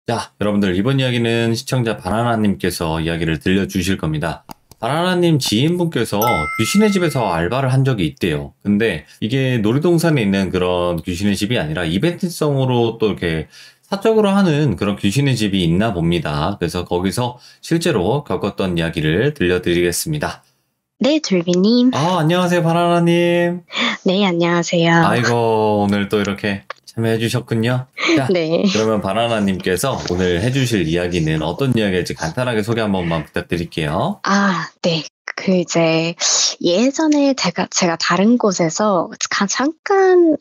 자, 여러분들 이번 이야기는 시청자 바나나님께서 이야기를 들려주실 겁니다. 바나나님 지인분께서 귀신의 집에서 알바를 한 적이 있대요. 근데 이게 놀이동산에 있는 그런 귀신의 집이 아니라 이벤트성으로 또 이렇게 사적으로 하는 그런 귀신의 집이 있나 봅니다. 그래서 거기서 실제로 겪었던 이야기를 들려드리겠습니다. 네, 둘비님. 안녕하세요, 바나나님. 네, 안녕하세요. 아이고, 오늘 또 이렇게 참여해 주셨군요. 자, 네. 그러면 바나나님께서 오늘 해주실 이야기는 어떤 이야기일지 간단하게 소개 한 번만 부탁드릴게요. 네. 예전에 제가 다른 곳에서 잠깐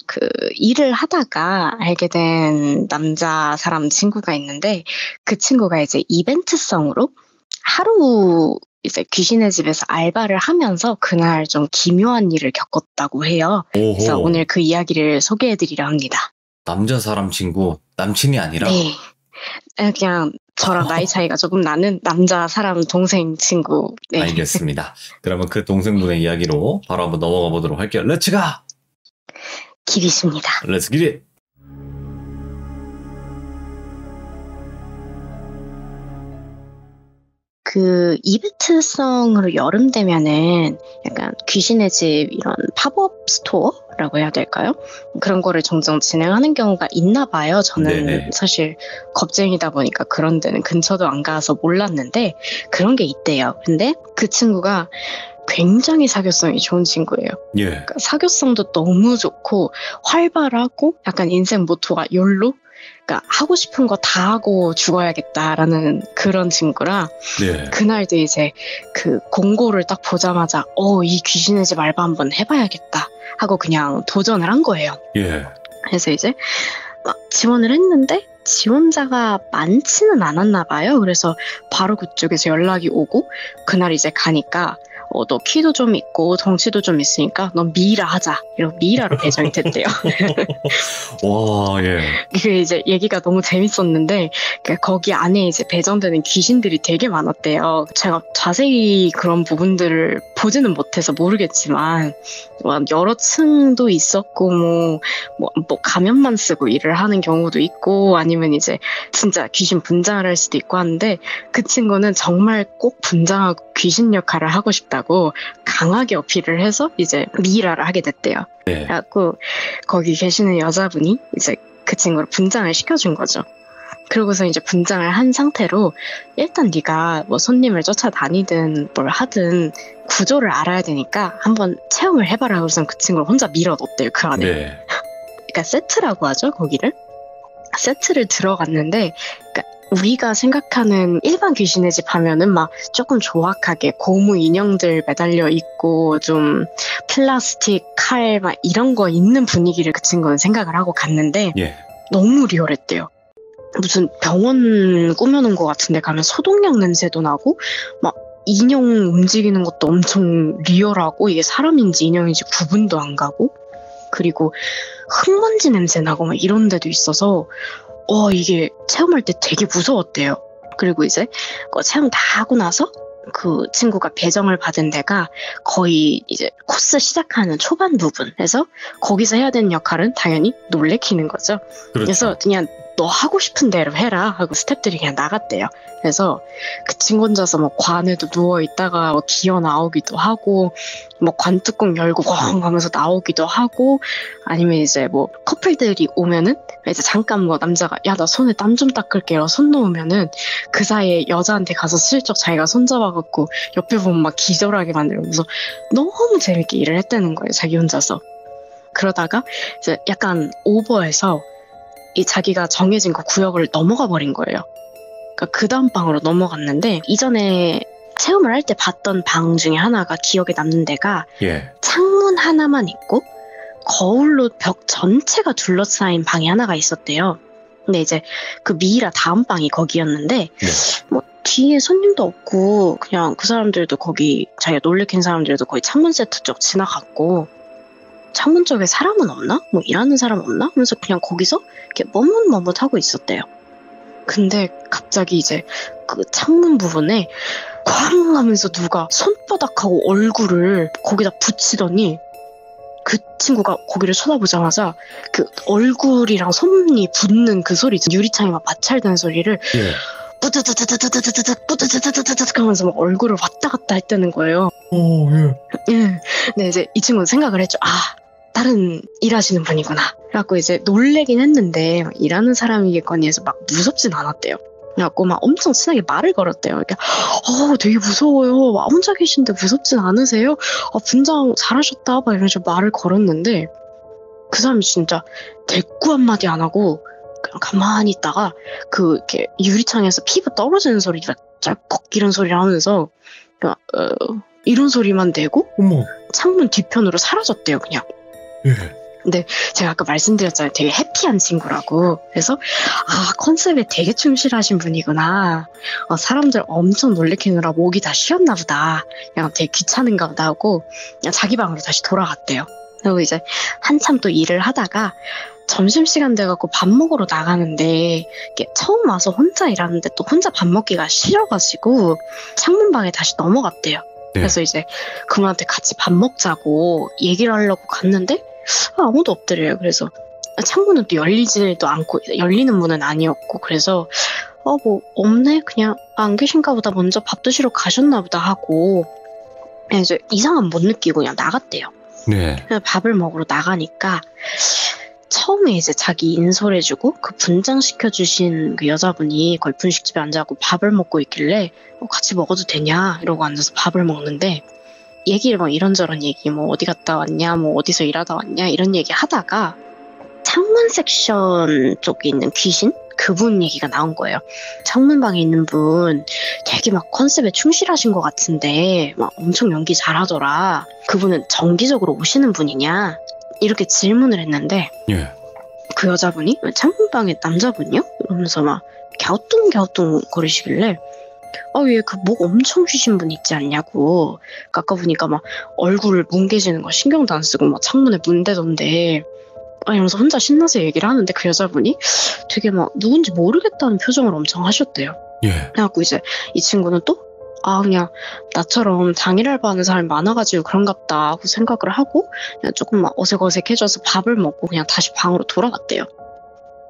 일을 하다가 알게 된 남자 사람 친구가 있는데, 그 친구가 이제 이벤트성으로 하루 이제 귀신의 집에서 알바를 하면서 그날 좀 기묘한 일을 겪었다고 해요. 그래서 오호, 오늘 그 이야기를 소개해드리려 합니다. 남자 사람 친구, 남친이 아니라? 네. 그냥 저랑 나이 차이가 조금 나는 남자 사람 동생 친구. 네. 알겠습니다. 그러면 그 동생분의 이야기로 바로 한번 넘어가 보도록 할게요. 렛츠 가! 기리십니다. 렛츠 기릿! 그 이벤트성으로 여름 되면은 약간 귀신의 집 이런 팝업 스토어라고 해야 될까요? 그런 거를 종종 진행하는 경우가 있나 봐요. 저는 네네. 사실 겁쟁이다 보니까 그런 데는 근처도 안 가서 몰랐는데 그런 게 있대요. 근데 그 친구가 굉장히 사교성이 좋은 친구예요. 예. 그러니까 사교성도 너무 좋고 활발하고 약간 인생 모토가 욜로? 그러니까 하고 싶은 거 다 하고 죽어야겠다라는 그런 친구라 네. 그날도 이제 그 공고를 딱 보자마자 이 귀신의 집 알바 한번 해봐야겠다 하고 그냥 도전을 한 거예요. 예. 그래서 이제 막 지원을 했는데 지원자가 많지는 않았나 봐요. 그래서 바로 그쪽에서 연락이 오고 그날 이제 가니까 너 키도 좀 있고 덩치도 좀 있으니까 넌 미이라 하자. 이러고 미이라로 배정이 됐대요. 와, 예. 그게 이제 얘기가 너무 재밌었는데 거기 안에 이제 배정되는 귀신들이 되게 많았대요. 제가 자세히 그런 부분들을 보지는 못해서 모르겠지만 여러 층도 있었고 뭐 가면만 쓰고 일을 하는 경우도 있고 아니면 이제 진짜 귀신 분장을 할 수도 있고 하는데 그 친구는 정말 꼭 분장하고 귀신 역할을 하고 싶다고 강하게 어필을 해서 이제 미이라를 하게 됐대요. 네. 그래갖고 거기 계시는 여자분이 이제 그 친구를 분장을 시켜준 거죠. 그러고서 이제 분장을 한 상태로 일단 네가 뭐 손님을 쫓아다니든 뭘 하든 구조를 알아야 되니까 한번 체험을 해봐라. 그래서 그 친구를 혼자 밀어넣었대요, 그 안에. 네. 그러니까 세트라고 하죠, 거기를. 세트를 들어갔는데 그러니까 우리가 생각하는 일반 귀신의 집 하면은 막 조금 조악하게 고무 인형들 매달려 있고 좀 플라스틱 칼 막 이런 거 있는 분위기를 그 친구는 생각을 하고 갔는데 예. 너무 리얼했대요. 무슨 병원 꾸며놓은 것 같은데 가면 소독약 냄새도 나고 막 인형 움직이는 것도 엄청 리얼하고 이게 사람인지 인형인지 구분도 안 가고 그리고 흙먼지 냄새 나고 막 이런 데도 있어서 이게 체험할 때 되게 무서웠대요. 그리고 이제 체험 다 하고 나서 그 친구가 배정을 받은 데가 거의 이제 코스 시작하는 초반 부분에서 거기서 해야 되는 역할은 당연히 놀래키는 거죠. 그렇죠. 그래서 그냥 너 하고 싶은 대로 해라 하고 스태프들이 그냥 나갔대요. 그래서 그 친구 혼자서 뭐 관에도 누워있다가 뭐 기어 나오기도 하고 뭐 관뚜껑 열고 꽝 하면서 나오기도 하고 아니면 이제 뭐 커플들이 오면은 이제 잠깐 뭐 남자가 야 나 손에 땀 좀 닦을게요 손 놓으면은 그 사이에 여자한테 가서 슬쩍 자기가 손 잡아갖고 옆에 보면 막 기절하게 만들면서 너무 재밌게 일을 했다는 거예요. 자기 혼자서. 그러다가 이제 약간 오버해서 이 자기가 정해진 그 구역을 넘어가 버린 거예요. 그러니까 그 다음 방으로 넘어갔는데 이전에 체험을 할 때 봤던 방 중에 하나가 기억에 남는 데가 예. 창문 하나만 있고 거울로 벽 전체가 둘러싸인 방이 하나가 있었대요. 근데 이제 그 미이라 다음 방이 거기였는데 네. 뭐 뒤에 손님도 없고 그냥 그 사람들도 거기 자기가 놀래킨 사람들도 거의 창문 세트 쪽 지나갔고 창문 쪽에 사람은 없나? 뭐 일하는 사람 없나? 하면서 그냥 거기서 이렇게 머뭇머뭇하고 있었대요. 근데 갑자기 이제 그 창문 부분에 쾅 하면서 누가 손바닥하고 얼굴을 거기다 붙이더니 그 친구가 거기를 쳐다보자마자 그 얼굴이랑 손이 붙는 그 소리, 유리창에 막 마찰되는 소리를 예. 뿌드드드드드드드드 뿌드드드드드드 하면서 막 얼굴을 왔다 갔다 했다는 거예요. 예. 예. 근데 이제 이 친구는 생각을 했죠. 아, 다른 일하시는 분이구나. 그래갖고 이제 놀래긴 했는데 일하는 사람이겠거니 해서 막 무섭진 않았대요. 그래갖고 막 엄청 친하게 말을 걸었대요. 이렇게 되게 무서워요. 막 혼자 계신데 무섭진 않으세요? 분장 잘하셨다. 막 이러면서 말을 걸었는데 그 사람이 진짜 대꾸 한마디 안 하고 그냥 가만히 있다가 그 이렇게 유리창에서 피부 떨어지는 소리가 짤꺽 이런 소리를 하면서 그냥 이런 소리만 내고 어머. 창문 뒤편으로 사라졌대요. 그냥. 예. 근데 제가 아까 말씀드렸잖아요. 되게 해피한 친구라고. 그래서 컨셉에 되게 충실하신 분이구나. 사람들 엄청 놀래키느라 목이 다 쉬었나 보다. 그냥 되게 귀찮은가 보다 하고 그냥 자기 방으로 다시 돌아갔대요. 그리고 이제 한참 또 일을 하다가 점심시간 돼갖고 밥 먹으러 나가는데 이게 처음 와서 혼자 일하는데 또 혼자 밥 먹기가 싫어가지고 창문방에 다시 넘어갔대요. 네. 그래서 이제 그분한테 같이 밥 먹자고 얘기를 하려고 갔는데 아무도 없더래요. 그래서 창문은 또 열리지도 않고 열리는 문은 아니었고 그래서 뭐 없네 그냥 안 계신가 보다 먼저 밥 드시러 가셨나 보다 하고 그냥 이제 이상한 못 느끼고 그냥 나갔대요. 네. 그래서 밥을 먹으러 나가니까 처음에 이제 자기 인솔해주고 그 분장시켜주신 그 여자분이 거의 분식집에 앉아갖고 밥을 먹고 있길래 같이 먹어도 되냐 이러고 앉아서 밥을 먹는데 얘기를 뭐 이런저런 얘기 뭐 어디 갔다 왔냐 뭐 어디서 일하다 왔냐 이런 얘기 하다가 창문 섹션 쪽에 있는 귀신? 그분 얘기가 나온 거예요. 창문방에 있는 분 되게 막 컨셉에 충실하신 것 같은데 막 엄청 연기 잘하더라. 그분은 정기적으로 오시는 분이냐? 이렇게 질문을 했는데 예. 그 여자분이 창문방에 남자분이요? 이러면서 막 갸우뚱갸우뚱 거리시길래 얘 그 목 엄청 휘신 분 있지 않냐고. 아까 보니까 막 얼굴을 뭉개지는 거 신경도 안 쓰고 막 창문에 문대던데 이러면서 혼자 신나서 얘기를 하는데 그 여자분이 되게 막 누군지 모르겠다는 표정을 엄청 하셨대요. 예. 그래갖고 이제 이 친구는 또 그냥 나처럼 당일 알바하는 사람이 많아가지고 그런갑다 하고 생각을 하고 그냥 조금 막 어색어색해져서 밥을 먹고 그냥 다시 방으로 돌아갔대요.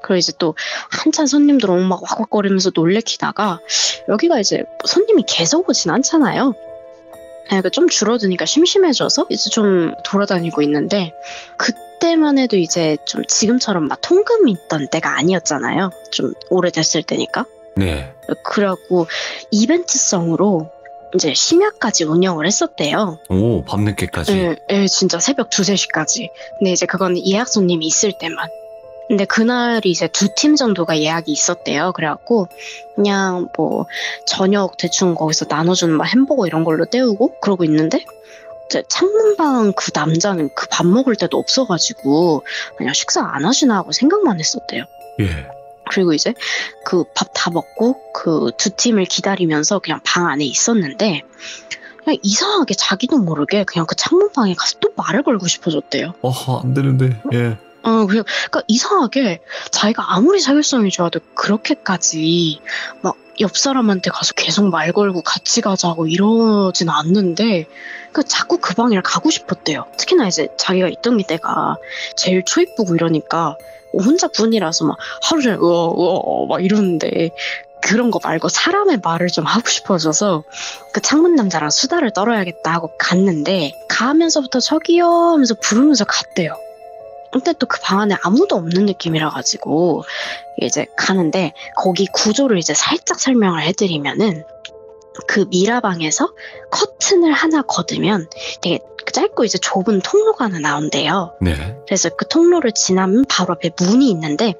그리고 이제 또 한참 손님들 오면 막 왁왁거리면서 놀래키다가 여기가 이제 손님이 계속 오진 않잖아요. 그러니까 좀 줄어드니까 심심해져서 이제 좀 돌아다니고 있는데 그때만 해도 이제 좀 지금처럼 막 통금이 있던 때가 아니었잖아요. 좀 오래됐을 때니까. 네. 그래갖고 이벤트성으로 이제 심야까지 운영을 했었대요. 오, 밤늦게까지. 예, 진짜 새벽 2, 3시까지. 근데 이제 그건 예약 손님이 있을 때만. 근데 그날이 이제 2팀 정도가 예약이 있었대요. 그래갖고 그냥 뭐 저녁 대충 거기서 나눠주는 막 햄버거 이런 걸로 때우고 그러고 있는데 이제 창문방 그 남자는 그 밥 먹을 때도 없어가지고 그냥 식사 안 하시나 하고 생각만 했었대요. 예. 그리고 이제 그 밥 다 먹고 그 2팀을 기다리면서 그냥 방 안에 있었는데 그냥 이상하게 자기도 모르게 그냥 그 창문방에 가서 또 말을 걸고 싶어졌대요. 안 되는데. 예. 그러니까 이상하게 자기가 아무리 사교성이 좋아도 그렇게까지 막 옆 사람한테 가서 계속 말 걸고 같이 가자고 이러진 않는데 그러니까 자꾸 그 방에 가고 싶었대요. 특히나 이제 자기가 있던 때가 제일 초이쁘고 이러니까 혼자 분이라서 막 하루 종일 막 이러는데 그런 거 말고 사람의 말을 좀 하고 싶어져서 그 창문 남자랑 수다를 떨어야겠다 하고 갔는데 가면서부터 저기요 하면서 부르면서 갔대요. 근데 또 그 방 안에 아무도 없는 느낌이라 가지고 이제 가는데 거기 구조를 이제 살짝 설명을 해드리면은 그 미라방에서 커튼을 하나 걷으면 되게 짧고 이제 좁은 통로가 하나 나온대요. 네. 그래서 그 통로를 지나면 바로 앞에 문이 있는데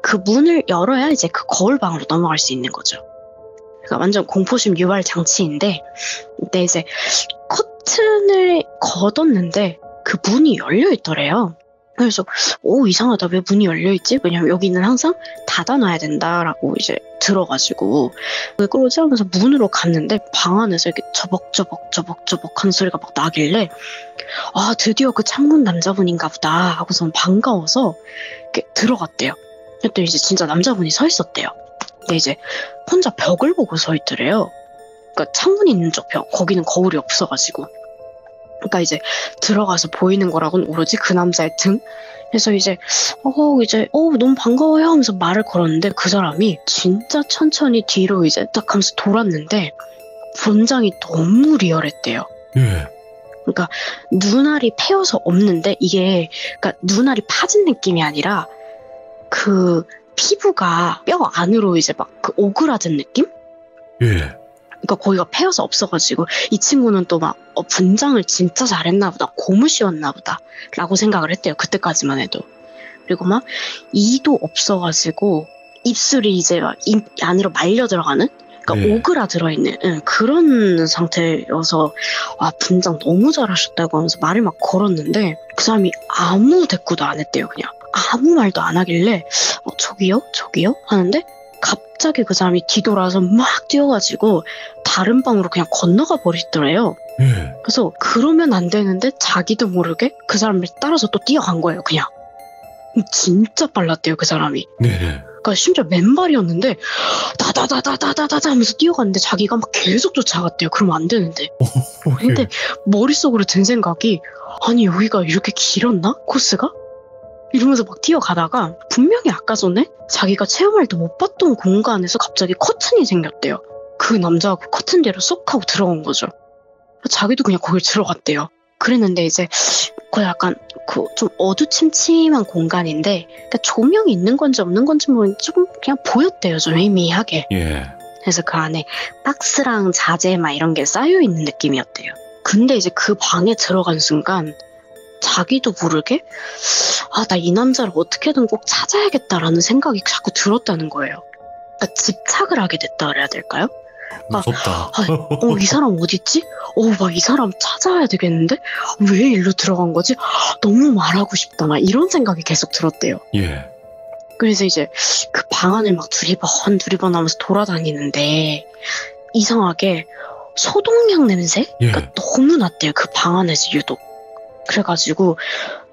그 문을 열어야 이제 그 거울방으로 넘어갈 수 있는 거죠. 그러니까 완전 공포심 유발 장치인데 근데 이제 커튼을 걷었는데 그 문이 열려 있더래요. 그래서 이상하다 왜 문이 열려있지? 왜냐면 여기는 항상 닫아놔야 된다라고 이제 들어가지고 왜 그러지? 하면서 문으로 갔는데 방 안에서 이렇게 저벅저벅 하는 소리가 막 나길래 드디어 그 창문 남자분인가 보다 하고선 반가워서 이렇게 들어갔대요. 그랬더니 이제 진짜 남자분이 서 있었대요. 근데 이제 혼자 벽을 보고 서 있더래요. 그러니까 창문이 있는 쪽 벽, 거기는 거울이 없어가지고. 그러니까 이제 들어가서 보이는 거라고는 오로지 그 남자의 등. 그래서 이제 너무 반가워요 하면서 말을 걸었는데 그 사람이 진짜 천천히 뒤로 이제 딱 하면서 돌았는데 분장이 너무 리얼했대요. 예. 그러니까 눈알이 패여서 없는데 이게 그러니까 눈알이 파진 느낌이 아니라 그 피부가 뼈 안으로 이제 막 그 오그라든 느낌? 예. 그러니까 거기가 패여서 없어가지고 이 친구는 또 막 분장을 진짜 잘했나 보다, 고무시웠나 보다 라고 생각을 했대요. 그때까지만 해도. 그리고 막 이도 없어가지고 입술이 이제 막 입 안으로 말려 들어가는, 그러니까 네. 오그라들어 있는 그런 상태여서 분장 너무 잘하셨다고 하면서 말을 막 걸었는데 그 사람이 아무 대꾸도 안 했대요. 그냥 아무 말도 안 하길래 저기요? 하는데 갑자기 그 사람이 뒤돌아서 막 뛰어가지고 다른 방으로 그냥 건너가 버리더래요. 예. 그래서 그러면 안 되는데 자기도 모르게 그 사람을 따라서 또 뛰어간 거예요. 그냥 진짜 빨랐대요 그 사람이. 네네. 그러니까 심지어 맨발이었는데 다다다다다다다 하면서 뛰어갔는데 자기가 막 계속 쫓아갔대요. 그러면 안 되는데. 근데 머릿속으로 든 생각이 아니 여기가 이렇게 길었나? 코스가? 이러면서 막 뛰어가다가 분명히 아까 전에 자기가 체험할도 못 봤던 공간에서 갑자기 커튼이 생겼대요. 그 남자하고 커튼 뒤로 쏙 하고 들어간 거죠. 자기도 그냥 거길 들어갔대요. 그랬는데 이제 그 약간 그 좀 어두침침한 공간인데 그러니까 조명이 있는 건지 없는 건지 모르겠는데 조금 그냥 보였대요. 좀 희미하게. 예. 그래서 그 안에 박스랑 자재 막 이런 게 쌓여 있는 느낌이었대요. 근데 이제 그 방에 들어간 순간 자기도 모르게 나 이 남자를 어떻게든 꼭 찾아야겠다라는 생각이 자꾸 들었다는 거예요. 그러니까 집착을 하게 됐다 그래야 될까요? 무섭다. 이 사람 어디 있지? 막 이 사람 찾아야 되겠는데? 왜 일로 들어간 거지? 너무 말하고 싶다. 막 이런 생각이 계속 들었대요. 예. 그래서 이제 그 방 안을 막 두리번 하면서 돌아다니는데 이상하게 소독약 냄새가 예. 너무 났대요. 그 방 안에서 유독. 그래가지고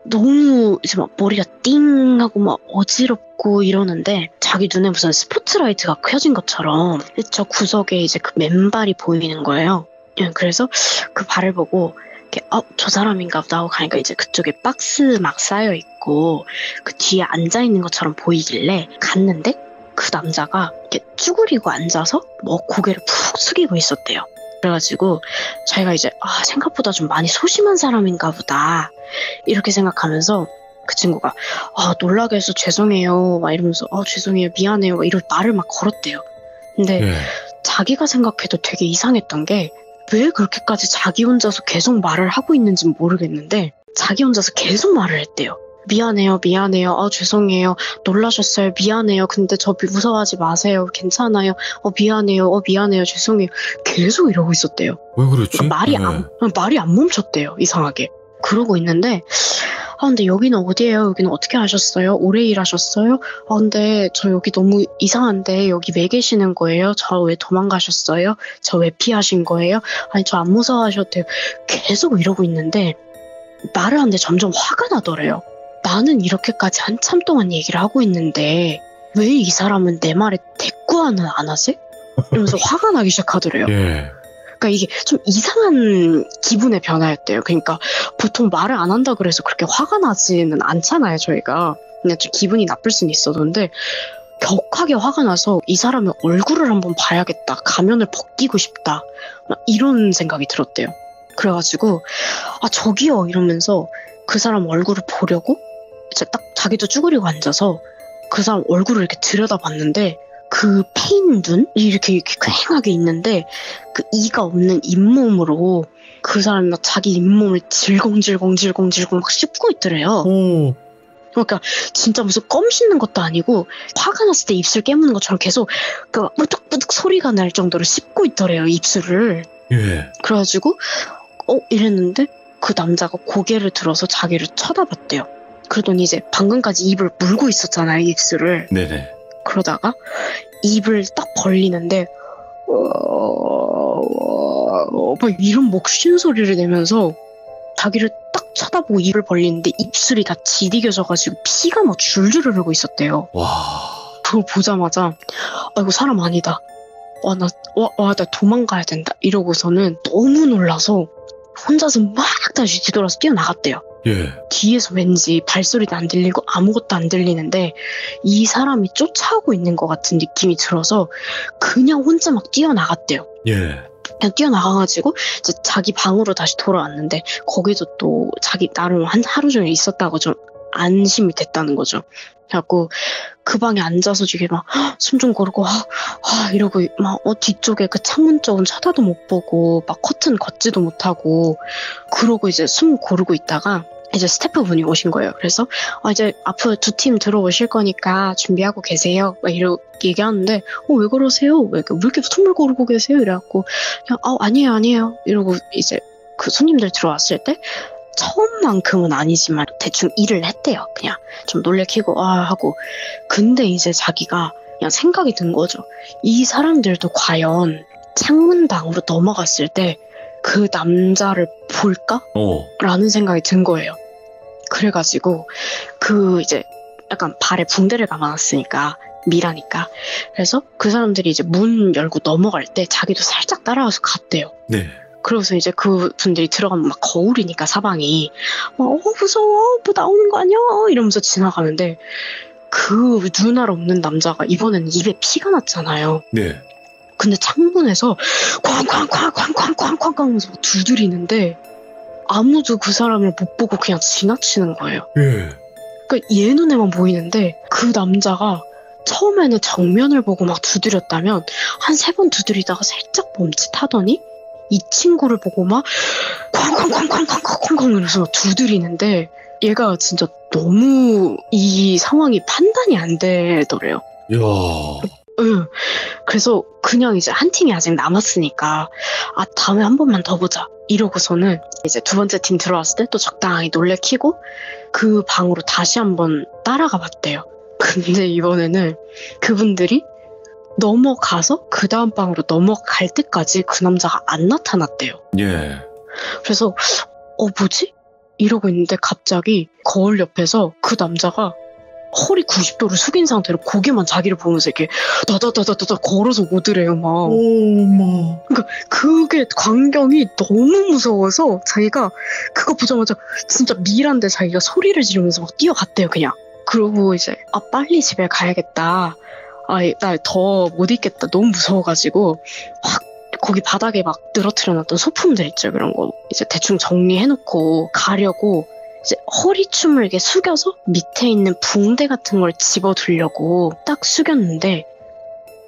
너무 이제 막 머리가 띵 하고 막 어지럽고 이러는데 자기 눈에 무슨 스포트라이트가 켜진 것처럼 저 구석에 이제 그 맨발이 보이는 거예요. 그래서 그 발을 보고 이렇게 저 사람인가 보다 하고 가니까 이제 그쪽에 박스 막 쌓여 있고 그 뒤에 앉아 있는 것처럼 보이길래 갔는데 그 남자가 이렇게 쭈그리고 앉아서 뭐 고개를 푹 숙이고 있었대요. 그래가지고 자기가 이제 생각보다 좀 많이 소심한 사람인가 보다 이렇게 생각하면서 그 친구가 놀라게 해서 죄송해요 막 이러면서 죄송해요 미안해요 막 이런 말을 막 걸었대요. 근데 예. 자기가 생각해도 되게 이상했던 게 왜 그렇게까지 자기 혼자서 계속 말을 하고 있는지는 모르겠는데 자기 혼자서 계속 말을 했대요. 미안해요 죄송해요 놀라셨어요 미안해요 근데 저 무서워하지 마세요 괜찮아요 미안해요 죄송해요 계속 이러고 있었대요. 왜 그랬지? 그러니까 말이 안 멈췄대요. 이상하게 그러고 있는데 근데 여기는 어디예요? 여기는 어떻게 하셨어요? 오래 일하셨어요? 근데 저 여기 너무 이상한데 여기 왜 계시는 거예요? 저 왜 도망가셨어요? 저 왜 피하신 거예요? 아니 저 안 무서워하셔도 돼요. 계속 이러고 있는데 말을 하는데 점점 화가 나더래요. 나는 이렇게까지 한참 동안 얘기를 하고 있는데 왜 이 사람은 내 말에 대꾸는 안 하지? 이러면서 화가 나기 시작하더래요. 예. 그러니까 이게 좀 이상한 기분의 변화였대요. 그러니까 보통 말을 안 한다 그래서 그렇게 화가 나지는 않잖아요, 저희가. 그냥 좀 기분이 나쁠 수는 있었는데 격하게 화가 나서 이 사람의 얼굴을 한번 봐야겠다. 가면을 벗기고 싶다. 이런 생각이 들었대요. 그래가지고 저기요 이러면서 그 사람 얼굴을 보려고 이제 딱 자기도 쭈그리고 앉아서 그 사람 얼굴을 이렇게 들여다봤는데 그 패인 눈이 이렇게 휑하게 있는데 그 이가 없는 잇몸으로 그 사람이 막 자기 잇몸을 질겅질겅 막 씹고 있더래요. 오. 그러니까 진짜 무슨 껌 씹는 것도 아니고 화가 났을 때 입술 깨무는 것처럼 계속 그 뿌득뿌득 소리가 날 정도로 씹고 있더래요 입술을. 예. 그래가지고 이랬는데 그 남자가 고개를 들어서 자기를 쳐다봤대요. 그러더니 이제 방금까지 입을 물고 있었잖아요 입술을. 네네. 그러다가 입을 딱 벌리는데 막 이런 목쉰 소리를 내면서 자기를 딱 쳐다보고 입을 벌리는데 입술이 다 지디겨져가지고 피가 막 줄줄 흐르고 있었대요. 와. 그걸 보자마자 이거 사람 아니다. 나 도망가야 된다. 이러고서는 너무 놀라서 혼자서 막 다시 뒤돌아서 뛰어나갔대요. 예. 뒤에서 왠지 발소리도 안 들리고 아무것도 안 들리는데 이 사람이 쫓아오고 있는 것 같은 느낌이 들어서 그냥 혼자 막 뛰어나갔대요. 예. 그냥 뛰어나가가지고 이제 자기 방으로 다시 돌아왔는데 거기서 또 자기 나름 한 하루 종일 있었다고 좀 안심이 됐다는 거죠. 그래갖고 그 방에 앉아서 지금 막 숨 좀 고르고 이러고 막 뒤쪽에 그 창문 쪽은 쳐다도 못 보고 막 커튼 걷지도 못하고 그러고 이제 숨 고르고 있다가 이제 스태프분이 오신 거예요. 그래서 이제 앞으로 2팀 들어오실 거니까 준비하고 계세요. 막 이렇게 얘기하는데 왜 그러세요? 왜 이렇게 숨을 고르고 계세요? 이래갖고 그냥 아니에요 이러고 이제 그 손님들 들어왔을 때 처음만큼은 아니지만 대충 일을 했대요. 그냥 좀 놀래키고 하고. 근데 이제 자기가 그냥 생각이 든 거죠. 이 사람들도 과연 창문방으로 넘어갔을 때 그 남자를 볼까? 라는 생각이 든 거예요. 그래가지고 그 이제 약간 발에 붕대를 감아놨으니까 미라니까. 그래서 그 사람들이 이제 문 열고 넘어갈 때 자기도 살짝 따라와서 갔대요. 네. 그러고서 이제 그 분들이 들어가면 막 거울이니까 사방이 무서워 뭐 나오는 거 아니야 이러면서 지나가는데 그 눈알 없는 남자가 이번엔 입에 피가 났잖아요. 네. 근데 창문에서 쾅쾅쾅쾅쾅쾅쾅 하면서 두드리는데 아무도 그 사람을 못 보고 그냥 지나치는 거예요. 예. 그러니까 얘 눈에만 보이는데 그 남자가 처음에는 정면을 보고 막 두드렸다면 한 3번 두드리다가 살짝 멈칫하더니 이 친구를 보고 막 쾅쾅쾅쾅쾅쾅쾅 이러면서 막 두드리는데 얘가 진짜 너무 이 상황이 판단이 안 되더래요. 이야. 응. 그래서 그냥 이제 한 팀이 아직 남았으니까 다음에 한 번만 더 보자 이러고서는 이제 2번째 팀 들어왔을 때 또 적당히 놀래키고 그 방으로 다시 한번 따라가 봤대요. 근데 이번에는 그분들이 넘어가서 그 다음 방으로 넘어갈 때까지 그 남자가 안 나타났대요. 예. 그래서 뭐지? 이러고 있는데 갑자기 거울 옆에서 그 남자가 허리 90도를 숙인 상태로 고개만 자기를 보면서 이렇게 다다다다다 걸어서 오더래요 막. 어머. 그러니까 그게 광경이 너무 무서워서 자기가 그거 보자마자 진짜 미란데 자기가 소리를 지르면서 막 뛰어갔대요 그냥. 그러고 이제 빨리 집에 가야겠다. 나 더 못 있겠다. 너무 무서워가지고 확 거기 바닥에 막 늘어뜨려놨던 소품들 있죠. 그런 거 이제 대충 정리해놓고 가려고 이제 허리춤을 이렇게 숙여서 밑에 있는 붕대 같은 걸 집어두려고 딱 숙였는데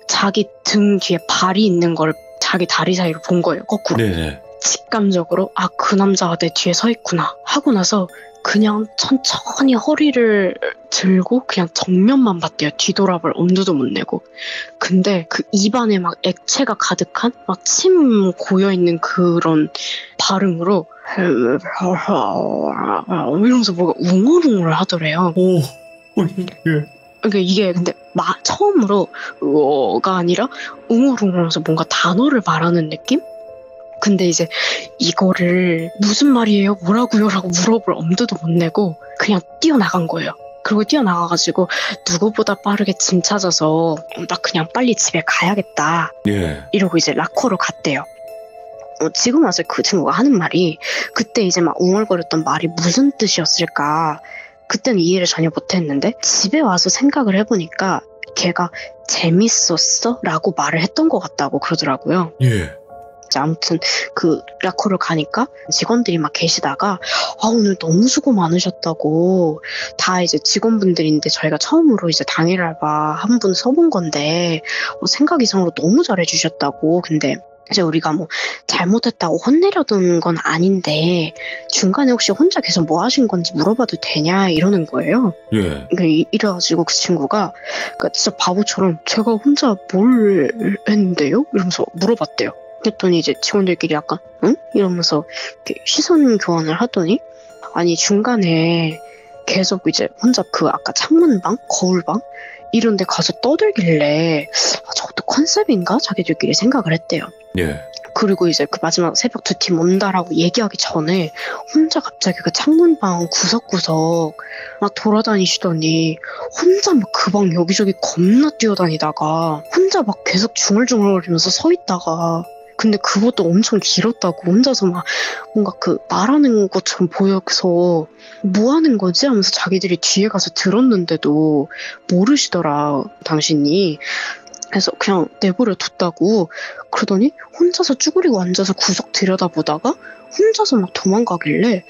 자기 등 뒤에 발이 있는 걸 자기 다리 사이로 본 거예요. 거꾸로. 네네. 직감적으로 그 남자가 내 뒤에 서 있구나 하고 나서 그냥 천천히 허리를 들고 그냥 정면만 봤대요. 뒤돌아볼 엄두도 못 내고. 근데 그 입안에 막 액체가 가득한 막 침 고여있는 그런 발음으로 이러면서 뭐가 웅얼웅얼 하더래요. 오. 그러니까 이게 근데 처음으로 가 아니라 웅얼웅얼하면서 뭔가 단어를 말하는 느낌? 근데 이제 이거를 무슨 말이에요? 뭐라고요? 라고 물어볼 엄두도 못 내고 그냥 뛰어나간 거예요. 그리고 뛰어나가가지고 누구보다 빠르게 짐 찾아서 나 그냥 빨리 집에 가야겠다. 예. 이러고 이제 락커로 갔대요. 지금 와서 그 친구가 하는 말이 그때 이제 막 웅얼거렸던 말이 무슨 뜻이었을까? 그때는 이해를 전혀 못했는데 집에 와서 생각을 해보니까 걔가 재밌었어? 라고 말을 했던 것 같다고 그러더라고요. 예. 아무튼 그 락커를 가니까 직원들이 막 계시다가 오늘 너무 수고 많으셨다고. 다 이제 직원분들인데 저희가 처음으로 이제 당일 알바 한 분 써본 건데 생각 이상으로 너무 잘해주셨다고. 근데 이제 우리가 뭐 잘못했다고 혼내려던 건 아닌데 중간에 혹시 혼자 계속 뭐 하신 건지 물어봐도 되냐 이러는 거예요. 예. 이래가지고 그 친구가 진짜 바보처럼 제가 혼자 뭘 했는데요? 이러면서 물어봤대요. 그랬더니 이제 직원들끼리 약간 응? 이러면서 이렇게 시선 교환을 하더니 아니 중간에 계속 이제 혼자 그 아까 창문방, 거울방 이런 데 가서 떠들길래 저것도 컨셉인가? 자기들끼리 생각을 했대요. 예. 그리고 이제 그 마지막 새벽 2팀 온다라고 얘기하기 전에 혼자 갑자기 그 창문방 구석구석 막 돌아다니시더니 혼자 막 그 방 여기저기 겁나 뛰어다니다가 혼자 막 계속 중얼중얼거리면서 서 있다가 근데 그것도 엄청 길었다고 혼자서 막 뭔가 그 말하는 것처럼 보여서 뭐 하는 거지 하면서 자기들이 뒤에 가서 들었는데도 모르시더라 당신이. 그래서 그냥 내버려 뒀다고. 그러더니 혼자서 쭈그리고 앉아서 구석 들여다보다가 혼자서 막 도망가길래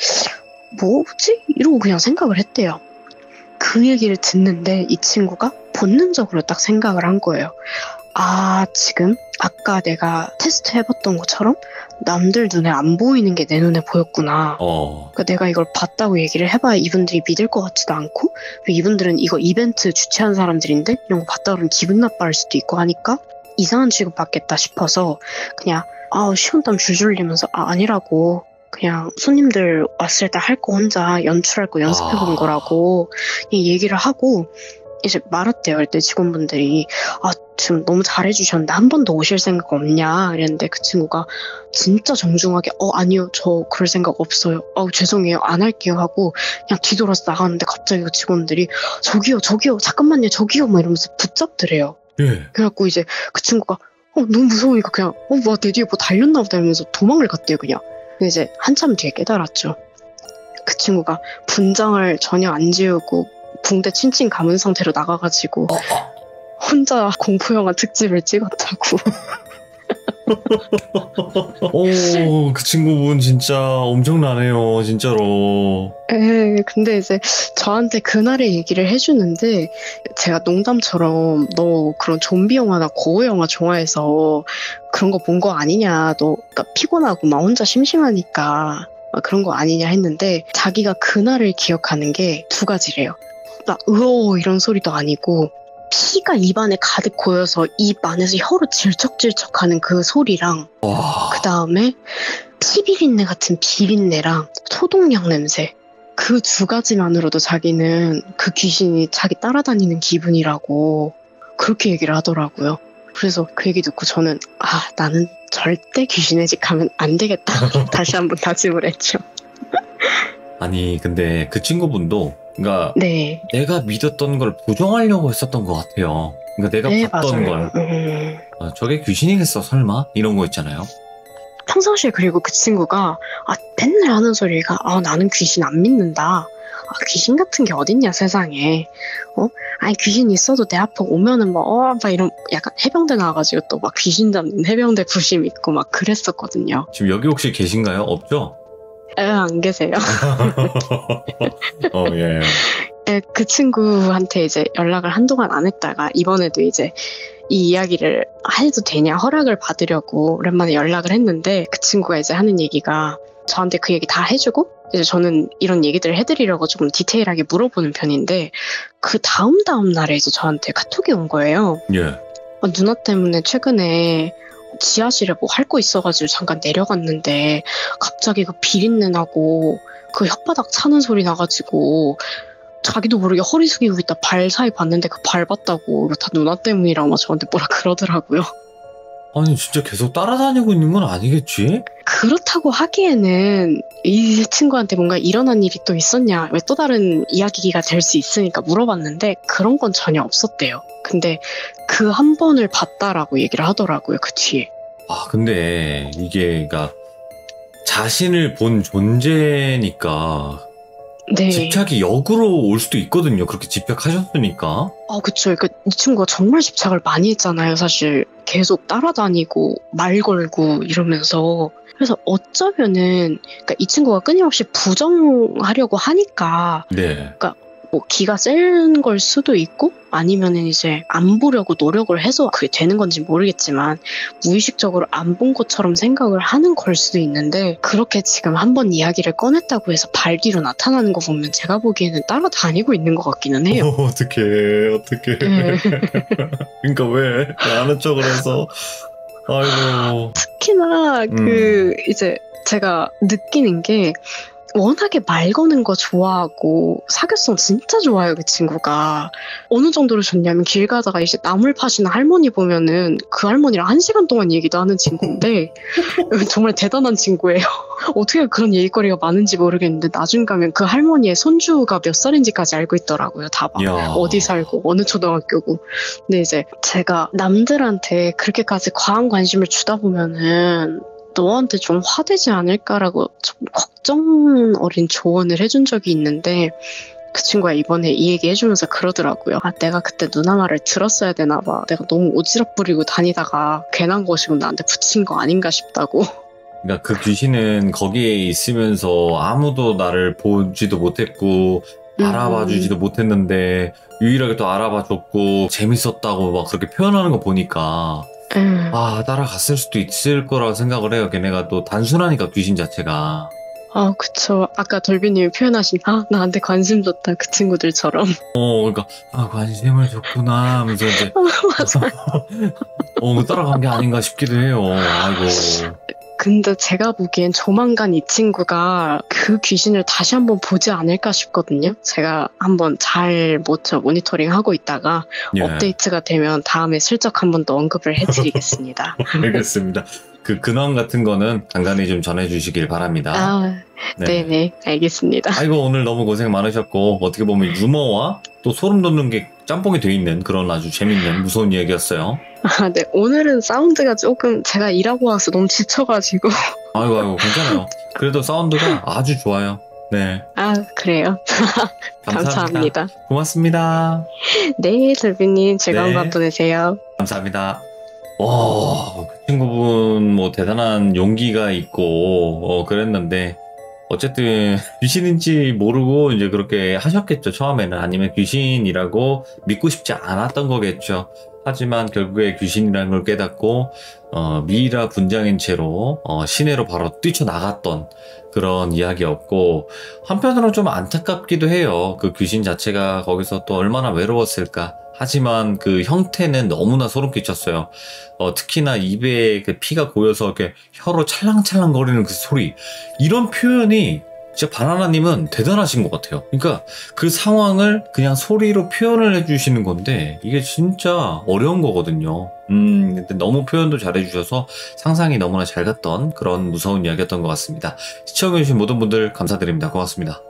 뭐지? 이러고 그냥 생각을 했대요. 그 얘기를 듣는데 이 친구가 본능적으로 딱 생각을 한 거예요. 아, 지금 아까 내가 테스트 해봤던 것처럼 남들 눈에 안 보이는 게 내 눈에 보였구나. 그러니까 내가 이걸 봤다고 얘기를 해봐야 이분들이 믿을 것 같지도 않고, 이분들은 이거 이벤트 주최한 사람들인데 이런 거 봤다 그러면 기분 나빠할 수도 있고 하니까 이상한 취급 받겠다 싶어서 그냥 식은땀 줄줄 흘리면서 아니라고, 그냥 손님들 왔을 때 할 거 혼자 연출할 거 연습해 본 거라고 얘기를 하고 이제 말았대요. 그때 직원분들이 지금 너무 잘해주셨는데 한 번 더 오실 생각 없냐 이랬는데 그 친구가 진짜 정중하게 아니요, 저 그럴 생각 없어요, 죄송해요, 안 할게요 하고 그냥 뒤돌아서 나가는데 갑자기 그 직원들이 저기요 잠깐만요 저기요 막 이러면서 붙잡더래요. 그래갖고 이제 그 친구가 너무 무서우니까 그냥 와, 내 뒤에 뭐 달렸나 보다 이러면서 도망을 갔대요 그냥. 근데 이제 한참 뒤에 깨달았죠. 그 친구가 분장을 전혀 안 지우고 붕대 칭칭 감은 상태로 나가가지고 혼자 공포영화 특집을 찍었다고. 그 친구분 진짜 엄청나네요, 진짜로. 근데 이제 저한테 그날의 얘기를 해주는데 제가 농담처럼 너 그런 좀비 영화나 고어 영화 좋아해서 그런 거 본 거 아니냐, 너 그러니까 피곤하고 막 혼자 심심하니까 그런 거 아니냐 했는데 자기가 그날을 기억하는 게 두 가지래요. 막 으어 이런 소리도 아니고 피가 입안에 가득 고여서 입 안에서 혀로 질척질척하는 그 소리랑 그 다음에 피비린내 같은 비린내랑 소독약 냄새, 그 두 가지만으로도 자기는 그 귀신이 자기 따라다니는 기분이라고 그렇게 얘기를 하더라고요. 그래서 그 얘기 듣고 저는 나는 절대 귀신의 집 가면 안 되겠다 다시 한번 다짐을 했죠. 아니 근데 그 친구분도 그러니까 네. 내가 믿었던 걸 부정하려고 했었던 것 같아요. 그러니까 내가 봤던 맞아요. 걸 저게 귀신이겠어 설마? 이런 거 있잖아요. 평상시에 그리고 그 친구가 맨날 하는 소리가 나는 귀신 안 믿는다. 귀신 같은 게 어딨냐 세상에. 아니 귀신 있어도 내 앞에 오면은 막 이런 약간 해병대 나와가지고 또 막 귀신 잡는 해병대 부심 있고 막 그랬었거든요. 지금 여기 혹시 계신가요? 없죠? 안 계세요. 예. 그 친구한테 이제 연락을 한동안 안 했다가 이번에도 이제 이 이야기를 해도 되냐 허락을 받으려고 오랜만에 연락을 했는데 그 친구가 이제 하는 얘기가 저한테 그 얘기 다 해주고 이제 저는 이런 얘기들을 해드리려고 조금 디테일하게 물어보는 편인데 그 다음 날에 이제 저한테 카톡이 온 거예요. 예. 누나 때문에 최근에 지하실에 뭐 할 거 있어가지고 잠깐 내려갔는데 갑자기 그 비린내 나고 그 혓바닥 차는 소리 나가지고 자기도 모르게 허리 숙이고 있다 발 사이 봤는데 그 밟았다고 이거 다 누나 때문이라고 막 저한테 뭐라 그러더라고요. 아니 진짜 계속 따라다니고 있는 건 아니겠지? 그렇다고 하기에는 이 친구한테 뭔가 일어난 일이 또 있었냐, 왜 또 다른 이야기가 될 수 있으니까 물어봤는데 그런 건 전혀 없었대요. 근데 그 한 번을 봤다라고 얘기를 하더라고요, 그 뒤에. 근데 이게 그러니까 자신을 본 존재니까 네. 집착이 역으로 올 수도 있거든요. 그렇게 집착하셨으니까. 그쵸. 그러니까 이 친구가 정말 집착을 많이 했잖아요. 사실 계속 따라다니고 말 걸고 이러면서. 그래서 어쩌면은 그러니까 이 친구가 끊임없이 부정하려고 하니까 네. 그러니까 뭐 기가 센 걸 수도 있고 아니면은 이제 안 보려고 노력을 해서 그게 되는 건지 모르겠지만 무의식적으로 안 본 것처럼 생각을 하는 걸 수도 있는데 그렇게 지금 한번 이야기를 꺼냈다고 해서 발 뒤로 나타나는 거 보면 제가 보기에는 따라다니고 있는 것 같기는 해요. 어떡해. 네. 그러니까 왜 아는 척을 해서 아이고. 특히나 이제 제가 느끼는 게 워낙에 말 거는 거 좋아하고 사교성 진짜 좋아요, 그 친구가. 어느 정도로 좋냐면 길 가다가 이제 나물 파시는 할머니 보면은 그 할머니랑 1시간 동안 얘기도 하는 친구인데 정말 대단한 친구예요. 어떻게 그런 얘기거리가 많은지 모르겠는데 나중 가면 그 할머니의 손주가 몇 살인지까지 알고 있더라고요. 다 봐. 이야. 어디 살고 어느 초등학교고. 근데 이제 제가 남들한테 그렇게까지 과한 관심을 주다 보면은 너한테 좀 화되지 않을까라고 좀 걱정 어린 조언을 해준 적이 있는데 그 친구가 이번에 이 얘기 해주면서 그러더라고요. 아, 내가 그때 누나 말을 들었어야 되나 봐. 내가 너무 오지랖 부리고 다니다가 괜한 것이고 나한테 붙인 거 아닌가 싶다고. 그러니까 그 귀신은 거기에 있으면서 아무도 나를 보지도 못했고 알아봐주지도 못했는데 유일하게 또 알아봐줬고 재밌었다고 막 그렇게 표현하는 거 보니까 아, 따라갔을 수도 있을 거라고 생각을 해요. 걔네가 또 단순하니까 귀신 자체가. 아, 그쵸. 아까 돌비님이 표현하신 아, 나한테 관심 줬다 그 친구들처럼. 그러니까 아, 관심을 줬구나 하면서 이제 맞아. 따라간 게 아닌가 싶기도 해요. 아이고. 근데 제가 보기엔 조만간 이 친구가 그 귀신을 다시 한번 보지 않을까 싶거든요. 제가 한번 잘 모니터링 하고 있다가 예. 업데이트가 되면 다음에 슬쩍 한번 더 언급을 해드리겠습니다. 알겠습니다. 그 근황 같은 거는 간간히 좀 전해주시길 바랍니다. 아, 네네, 알겠습니다. 아이고, 오늘 너무 고생 많으셨고 어떻게 보면 유머와 또 소름 돋는 게 짬뽕이 돼 있는 그런 아주 재밌는 무서운 이야기였어요. 아, 네. 오늘은 사운드가 조금 제가 일하고 와서 너무 지쳐가지고. 아이고, 괜찮아요. 그래도 사운드가 아주 좋아요. 네. 아, 그래요? 감사합니다. 고맙습니다. 네, 돌비님 즐거운 네. 밤 보내세요. 감사합니다. 그 친구분 뭐 대단한 용기가 있고 그랬는데 어쨌든 귀신인지 모르고 이제 그렇게 하셨겠죠. 처음에는. 아니면 귀신이라고 믿고 싶지 않았던 거겠죠. 하지만 결국에 귀신이라는 걸 깨닫고 미이라 분장인 채로 시내로 바로 뛰쳐나갔던 그런 이야기였고, 한편으로 좀 안타깝기도 해요. 그 귀신 자체가 거기서 또 얼마나 외로웠을까. 하지만 그 형태는 너무나 소름 끼쳤어요. 특히나 입에 그 피가 고여서 이렇게 혀로 찰랑찰랑 거리는 그 소리. 이런 표현이 진짜 바나나님은 대단하신 것 같아요. 그러니까 그 상황을 그냥 소리로 표현을 해주시는 건데 이게 진짜 어려운 거거든요. 근데 너무 표현도 잘해주셔서 상상이 너무나 잘 갔던 그런 무서운 이야기였던 것 같습니다. 시청해주신 모든 분들 감사드립니다. 고맙습니다.